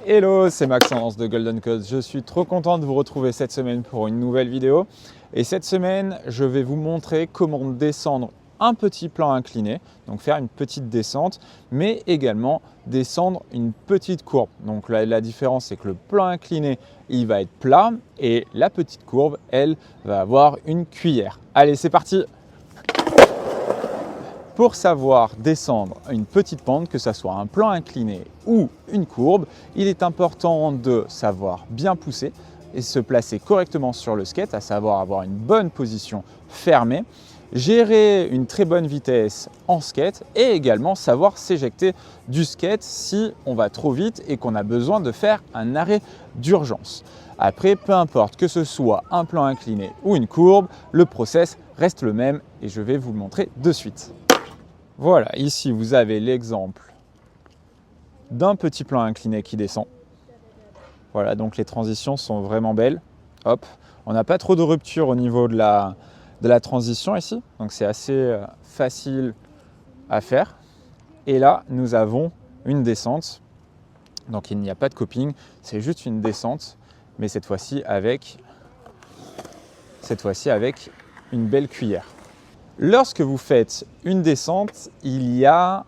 Hello, c'est Maxence de Golden Code. Je suis trop content de vous retrouver cette semaine pour une nouvelle vidéo. Et cette semaine, je vais vous montrer comment descendre un petit plan incliné, donc faire une petite descente, mais également descendre une petite courbe. Donc la différence, c'est que le plan incliné, il va être plat et la petite courbe, elle, va avoir une cuillère. Allez, c'est parti! Pour savoir descendre une petite pente, que ce soit un plan incliné ou une courbe, il est important de savoir bien pousser et se placer correctement sur le skate, à savoir avoir une bonne position fermée, gérer une très bonne vitesse en skate et également savoir s'éjecter du skate si on va trop vite et qu'on a besoin de faire un arrêt d'urgence. Après, peu importe que ce soit un plan incliné ou une courbe, le process reste le même et je vais vous le montrer de suite. Voilà, ici vous avez l'exemple d'un petit plan incliné qui descend. Voilà, donc les transitions sont vraiment belles. Hop, on n'a pas trop de rupture au niveau de la transition ici, donc c'est assez facile à faire. Et là, nous avons une descente. Donc il n'y a pas de coping, c'est juste une descente, mais cette fois-ci avec une belle cuillère. Lorsque vous faites une descente, il y a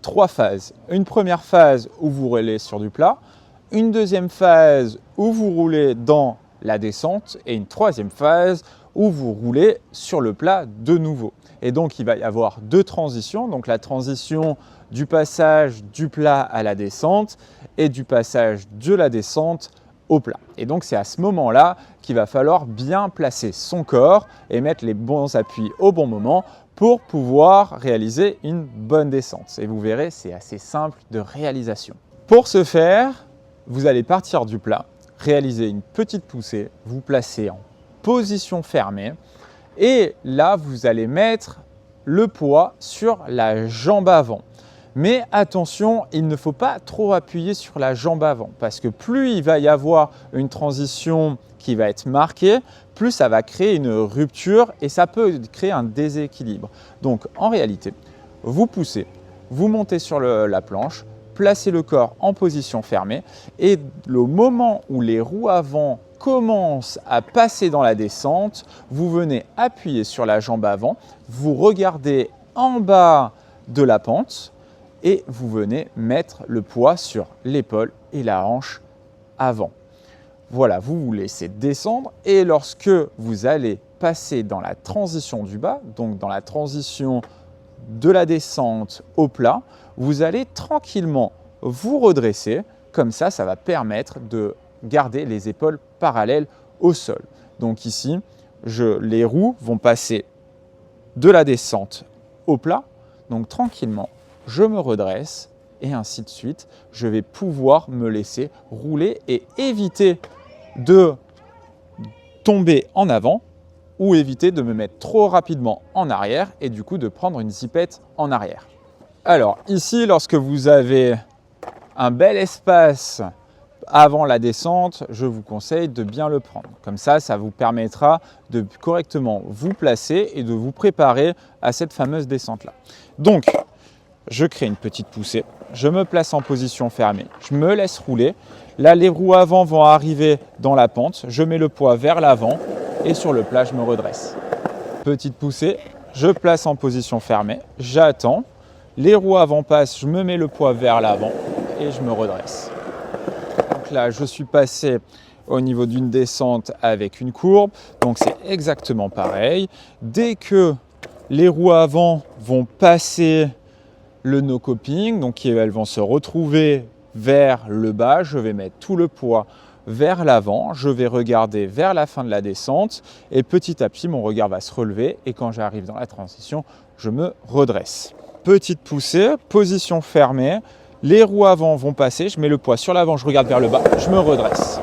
3 phases. Une première phase où vous roulez sur du plat, une deuxième phase où vous roulez dans la descente et une troisième phase où vous roulez sur le plat de nouveau. Et donc il va y avoir 2 transitions, donc la transition du passage du plat à la descente et du passage de la descente au plat. Et donc c'est à ce moment-là qu'il va falloir bien placer son corps et mettre les bons appuis au bon moment pour pouvoir réaliser une bonne descente. Et vous verrez, c'est assez simple de réalisation. Pour ce faire, vous allez partir du plat, réaliser une petite poussée, vous placer en position fermée et là vous allez mettre le poids sur la jambe avant. Mais attention, il ne faut pas trop appuyer sur la jambe avant parce que plus il va y avoir une transition qui va être marquée, plus ça va créer une rupture et ça peut créer un déséquilibre. Donc en réalité, vous poussez, vous montez sur la planche, placez le corps en position fermée et le moment où les roues avant commencent à passer dans la descente, vous venez appuyer sur la jambe avant, vous regardez en bas de la pente, et vous venez mettre le poids sur l'épaule et la hanche avant. Voilà, vous vous laissez descendre et lorsque vous allez passer dans la transition du bas, donc dans la transition de la descente au plat, vous allez tranquillement vous redresser. Comme ça, ça va permettre de garder les épaules parallèles au sol. Donc ici, les roues vont passer de la descente au plat, donc tranquillement. Je me redresse et ainsi de suite, je vais pouvoir me laisser rouler et éviter de tomber en avant ou éviter de me mettre trop rapidement en arrière et du coup de prendre une zipette en arrière. Alors ici, lorsque vous avez un bel espace avant la descente, je vous conseille de bien le prendre. Comme ça, ça vous permettra de correctement vous placer et de vous préparer à cette fameuse descente-là. Donc, je crée une petite poussée, je me place en position fermée, je me laisse rouler. Là, les roues avant vont arriver dans la pente, je mets le poids vers l'avant et sur le plat, je me redresse. Petite poussée, je place en position fermée, j'attends. Les roues avant passent, je me mets le poids vers l'avant et je me redresse. Donc là, je suis passé au niveau d'une descente avec une courbe, donc c'est exactement pareil. Dès que les roues avant vont passer le no coping, donc elles vont se retrouver vers le bas, je vais mettre tout le poids vers l'avant, je vais regarder vers la fin de la descente et petit à petit mon regard va se relever et quand j'arrive dans la transition, je me redresse. Petite poussée, position fermée, les roues avant vont passer, je mets le poids sur l'avant, je regarde vers le bas, je me redresse.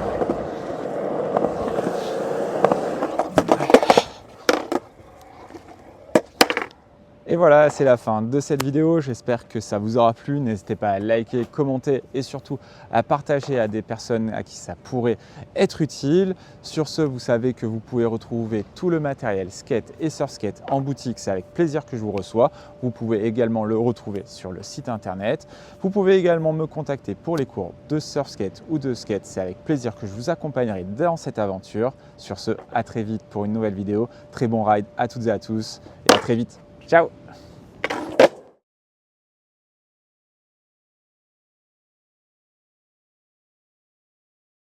Et voilà, c'est la fin de cette vidéo. J'espère que ça vous aura plu. N'hésitez pas à liker, commenter et surtout à partager à des personnes à qui ça pourrait être utile. Sur ce, vous savez que vous pouvez retrouver tout le matériel skate et surfskate en boutique. C'est avec plaisir que je vous reçois. Vous pouvez également le retrouver sur le site internet. Vous pouvez également me contacter pour les cours de surfskate ou de skate. C'est avec plaisir que je vous accompagnerai dans cette aventure. Sur ce, à très vite pour une nouvelle vidéo. Très bon ride à toutes et à tous et à très vite. Ciao!